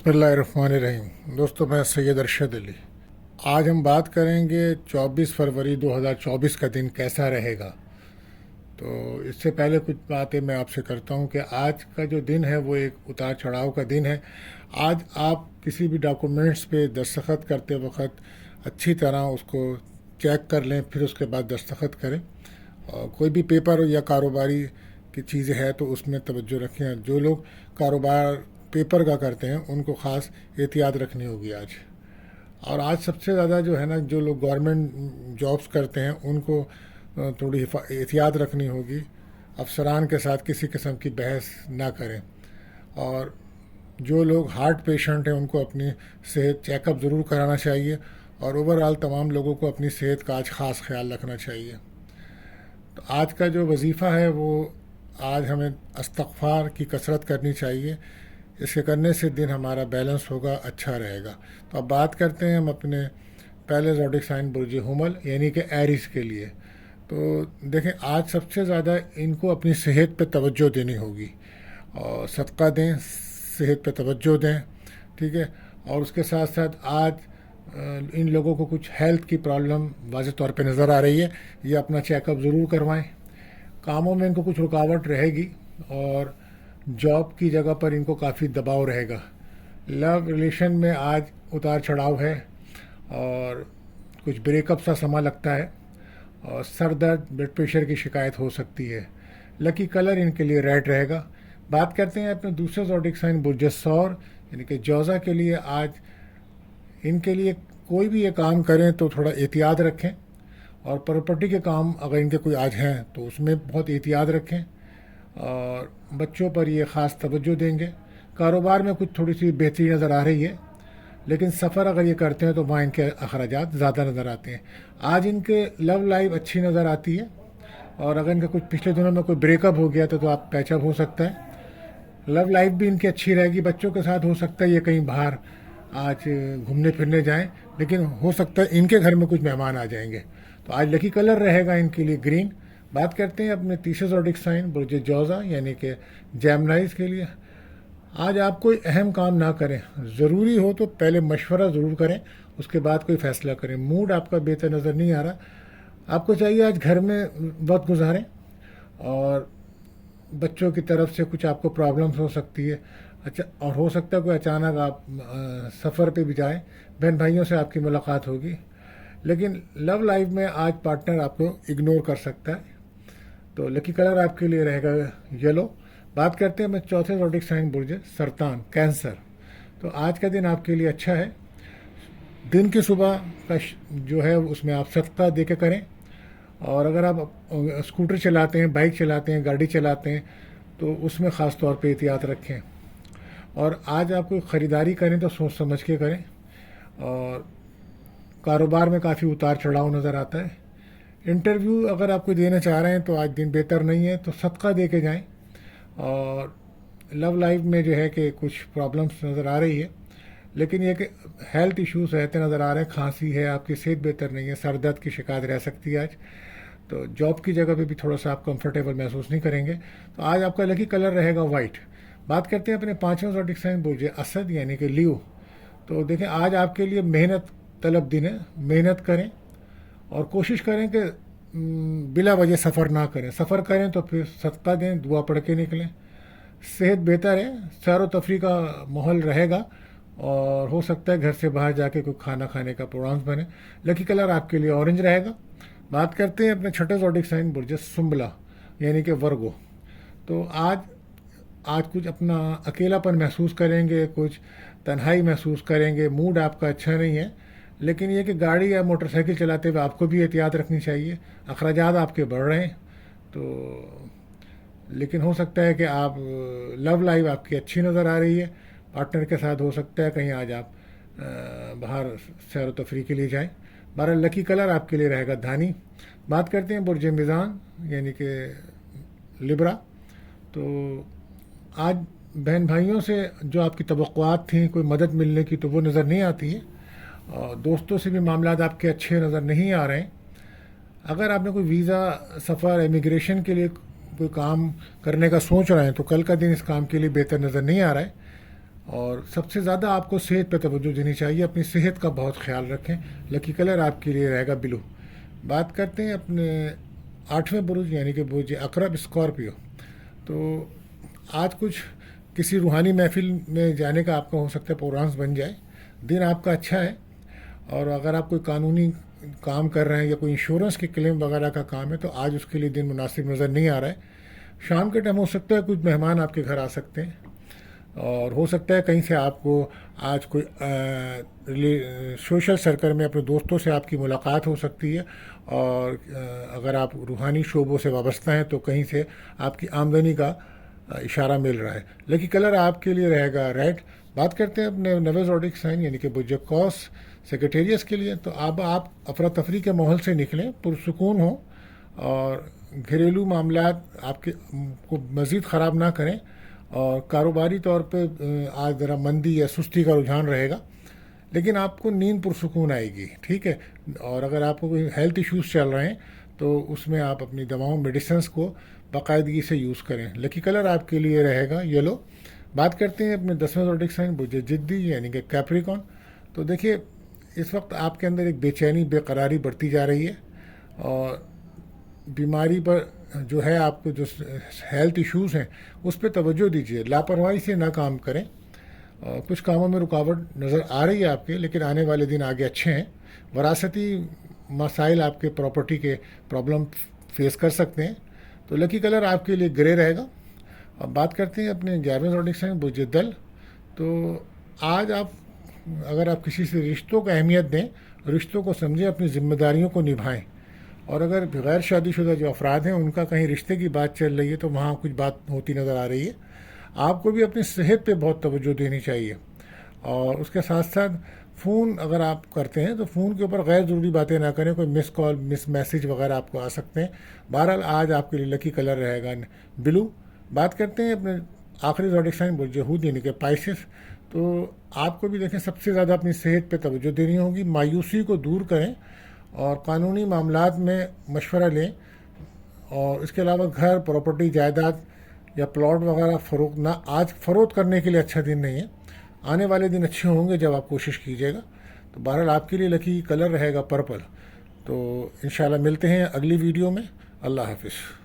बिस्मिल्लाहिर्रहमानिर्रहीम। दोस्तों, मैं सैयद अरशद अली। आज हम बात करेंगे 24 फरवरी 2024 का दिन कैसा रहेगा। तो इससे पहले कुछ बातें मैं आपसे करता हूं कि आज का जो दिन है वो एक उतार चढ़ाव का दिन है। आज आप किसी भी डॉक्यूमेंट्स पे दस्तखत करते वक्त अच्छी तरह उसको चेक कर लें, फिर उसके बाद दस्तखत करें। और कोई भी पेपर या कारोबारी की चीज़ें हैं तो उसमें तवज्जो रखें। जो लोग कारोबार पेपर का करते हैं उनको ख़ास एहतियात रखनी होगी आज। और आज सबसे ज़्यादा जो है ना, जो लोग गवर्नमेंट जॉब्स करते हैं उनको थोड़ी एहतियात रखनी होगी। अफसरान के साथ किसी किस्म की बहस ना करें। और जो लोग हार्ट पेशेंट हैं उनको अपनी सेहत चेकअप ज़रूर कराना चाहिए। और ओवरऑल तमाम लोगों को अपनी सेहत का आज ख़ास ख्याल रखना चाहिए। तो आज का जो वजीफ़ा है वो आज हमें इस्तिग़फ़ार की कसरत करनी चाहिए। इसके करने से दिन हमारा बैलेंस होगा, अच्छा रहेगा। तो अब बात करते हैं हम अपने पहले ज़ोडिक साइन बुर्ज हुमल यानी कि एरीज़ के लिए। तो देखें, आज सबसे ज़्यादा इनको अपनी सेहत पे तवज्जो देनी होगी और सदका दें, सेहत पे तवज्जो दें, ठीक है। और उसके साथ साथ आज इन लोगों को कुछ हेल्थ की प्रॉब्लम वाज़ेह तौर पे नज़र आ रही है। ये अपना चेकअप ज़रूर करवाएं। कामों में इनको कुछ रुकावट रहेगी और जॉब की जगह पर इनको काफ़ी दबाव रहेगा। लव रिलेशन में आज उतार चढ़ाव है और कुछ ब्रेकअप सा समा लगता है और सर दर्द, ब्लड प्रेशर की शिकायत हो सकती है। लकी कलर इनके लिए रेड रहेगा। बात करते हैं अपने दूसरे ज़ोडिक साइन बुर्ज सौर यानी कि जौज़ा के लिए। आज इनके लिए कोई भी ये काम करें तो थोड़ा एहतियात रखें और प्रॉपर्टी के काम अगर इनके कोई आज हैं तो उसमें बहुत एहतियात रखें और बच्चों पर ये ख़ास तवज्जो देंगे। कारोबार में कुछ थोड़ी सी बेहतरी नज़र आ रही है, लेकिन सफ़र अगर ये करते हैं तो वहाँ इनके अखराजात ज़्यादा नज़र आते हैं। आज इनके लव लाइफ अच्छी नज़र आती है और अगर इनका कुछ पिछले दिनों में कोई ब्रेकअप हो गया तो आप पैचअप हो सकता है। लव लाइफ भी इनकी अच्छी रहेगी। बच्चों के साथ हो सकता है ये कहीं बाहर आज घूमने फिरने जाएं, लेकिन हो सकता है इनके घर में कुछ मेहमान आ जाएंगे। तो आज लकी कलर रहेगा इनके लिए ग्रीन। बात करते हैं अपने तीसरे ज़ोडिक साइन बुर्ज जौज़ा यानी कि जेमिनाइज़ के लिए। आज आप कोई अहम काम ना करें। ज़रूरी हो तो पहले मशवरा ज़रूर करें, उसके बाद कोई फ़ैसला करें। मूड आपका बेहतर नज़र नहीं आ रहा। आपको चाहिए आज घर में वक्त गुजारें और बच्चों की तरफ से कुछ आपको प्रॉब्लम्स हो सकती है। अच्छा, और हो सकता है कोई अचानक आप सफ़र पे भी जाएं, बहन भाइयों से आपकी मुलाकात होगी। लेकिन लव लाइफ में आज पार्टनर आपको इग्नोर कर सकता है। तो लकी कलर आपके लिए रहेगा येलो। बात करते हैं मैं चौथे ज़ोडिक साइन बुर्ज सरतान कैंसर। तो आज का दिन आपके लिए अच्छा है। दिन की सुबह का जो है उसमें आप सदका दे के करें। और अगर आप स्कूटर चलाते हैं, बाइक चलाते हैं, गाड़ी चलाते हैं तो उसमें ख़ास तौर पे एहतियात रखें। और आज आप कोई ख़रीदारी करें तो सोच समझ के करें। और कारोबार में काफ़ी उतार चढ़ाव नज़र आता है। इंटरव्यू अगर आप कोई देना चाह रहे हैं तो आज दिन बेहतर नहीं है, तो सदका दे के जाएँ। और लव लाइफ में जो है कि कुछ प्रॉब्लम्स नज़र आ रही है, लेकिन ये कि हेल्थ इश्यूज रहते नज़र आ रहे हैं। खांसी है, आपकी सेहत बेहतर नहीं है, सर दर्द की शिकायत रह सकती है आज। तो जॉब की जगह पे भी थोड़ा सा आप कंफर्टेबल महसूस नहीं करेंगे। तो आज आपका लकी कलर रहेगा वाइट। बात करते हैं अपने पाँचवें ज़ोडिक साइन बुर्ज असद यानी कि लियो। तो देखें, आज आपके लिए मेहनत तलब दिन है। मेहनत करें और कोशिश करें कि बिला वजह सफ़र ना करें। सफ़र करें तो फिर सदका दें, दुआ पढ़ के निकलें। सेहत बेहतर है, सैर व तफरी का माहौल रहेगा और हो सकता है घर से बाहर जाके कोई खाना खाने का प्रोग्राम बने। लकी कलर आपके लिए ऑरेंज रहेगा। बात करते हैं अपने छठे ज़ोडिक साइन बुर्ज सुंबला यानी कि वर्गो। तो आज कुछ अपना अकेलापन महसूस करेंगे, कुछ तन्हाई महसूस करेंगे। मूड आपका अच्छा नहीं है, लेकिन ये कि गाड़ी या मोटरसाइकिल चलाते हुए आपको भी एहतियात रखनी चाहिए। अखराजात आपके बढ़ रहे हैं तो, लेकिन हो सकता है कि आप लव लाइफ आपकी अच्छी नज़र आ रही है। पार्टनर के साथ हो सकता है कहीं आज आप बाहर सैर व तफरी के लिए जाएं। 12 लकी कलर आपके लिए रहेगा धानी। बात करते हैं बुर्ज मिज़ान यानी कि लिब्रा। तो आज बहन भाइयों से जो आपकी तवक्कुआत थी कोई मदद मिलने की, तो वो नज़र नहीं आती है। और दोस्तों से भी मामलात आपके अच्छे नज़र नहीं आ रहे हैं। अगर आपने कोई वीज़ा, सफ़र, इमिग्रेशन के लिए कोई काम करने का सोच रहे हैं तो कल का दिन इस काम के लिए बेहतर नज़र नहीं आ रहा है। اور سب سے زیادہ آپ کو صحت پہ توجہ دینی چاہیے، اپنی صحت کا بہت خیال رکھیں۔ لکی کلر آپ کے لیے رہے گا بلو۔ بات کرتے ہیں اپنے 8ویں برج یعنی کہ برج عقرب اسکارپیو۔ تو آج کچھ کسی روحانی محفل میں جانے کا آپ کا ہو سکتا ہے پروگرامس بن جائے، دن آپ کا اچھا ہے۔ اور اگر آپ کوئی قانونی کام کر رہے ہیں یا کوئی انشورنس کے کلیم وغیرہ کا کام ہے تو آج اس کے لیے دن مناسب نظر نہیں آ رہا ہے۔ شام کے ٹائم ہو سکتا ہے کچھ مہمان آپ کے گھر آ سکتے ہیں، اور ہو سکتا ہے کہیں سے آپ کو آج کوئی سوشل سرکل میں اپنے دوستوں سے آپ کی ملاقات ہو سکتی ہے، اور اگر آپ روحانی شعبوں سے وابستہ ہیں تو کہیں سے آپ کی آمدنی کا اشارہ مل رہا ہے۔ لکی کلر آپ کے لیے رہے گا ریڈ۔ بات کرتے ہیں اپنے نوے زوڈک سائن یعنی کہ برج قوس سیکریٹریس کے لیے۔ تو اب آپ افراتفری کے ماحول سے نکلیں، پرسکون ہوں، اور گھریلو معاملات آپ کے کو مزید خراب نہ کریں، اور کاروباری طور پہ آج ذرا مندی یا سستی کا رجحان رہے گا، لیکن آپ کو نیند پرسکون آئے گی، ٹھیک ہے۔ اور اگر آپ کو کوئی ہیلتھ ایشوز چل رہے ہیں تو اس میں آپ اپنی دواؤں میڈیسنس کو باقاعدگی سے یوز کریں۔ لکی کلر آپ کے لیے رہے گا یلو۔ بات کرتے ہیں اپنے 10ویں زوڈک سائن برج جدی یعنی کہ کیپریکون۔ تو دیکھیے اس وقت آپ کے اندر ایک بے چینی، بے قراری بڑھتی جا رہی ہے، اور بیماری پر جو ہے آپ کو جو ہیلتھ ایشوز ہیں اس پہ توجہ دیجیے، لاپرواہی سے نہ کام کریں۔ کچھ کاموں میں رکاوٹ نظر آ رہی ہے آپ کے، لیکن آنے والے دن آگے اچھے ہیں۔ وراثتی مسائل آپ کے پراپرٹی کے پرابلم فیس کر سکتے ہیں۔ تو لکی کلر آپ کے لیے گرے رہے گا۔ اب بات کرتے ہیں اپنے 11ویں زوڈک سائن برج دل۔ تو آج آپ اگر آپ کسی سے رشتوں کو اہمیت دیں، رشتوں کو سمجھیں، اپنی ذمہ داریوں کو نبھائیں، اور اگر غیر شادی شدہ جو افراد ہیں ان کا کہیں رشتے کی بات چل رہی ہے تو وہاں کچھ بات ہوتی نظر آ رہی ہے۔ آپ کو بھی اپنی صحت پہ بہت توجہ دینی چاہیے، اور اس کے ساتھ ساتھ فون اگر آپ کرتے ہیں تو فون کے اوپر غیر ضروری باتیں نہ کریں، کوئی مس کال، مس میسیج وغیرہ آپ کو آ سکتے ہیں۔ بہرحال آج آپ کے لیے لکی کلر رہے گا بلو۔ بات کرتے ہیں اپنے آخری زوڈک سائن برج ہود یعنی کہ پائسس۔ تو آپ کو بھی دیکھیں سب سے زیادہ اپنی صحت پہ توجہ دینی ہوگی، مایوسی کو دور کریں، اور قانونی معاملات میں مشورہ لیں، اور اس کے علاوہ گھر، پراپرٹی، جائیداد یا پلاٹ وغیرہ فروخت نہ، آج فروخت کرنے کے لیے اچھا دن نہیں ہے۔ آنے والے دن اچھے ہوں گے جب آپ کوشش کیجیے گا۔ تو بہرحال آپ کے لیے لکی کلر رہے گا پرپل۔ تو انشاءاللہ ملتے ہیں اگلی ویڈیو میں۔ اللہ حافظ۔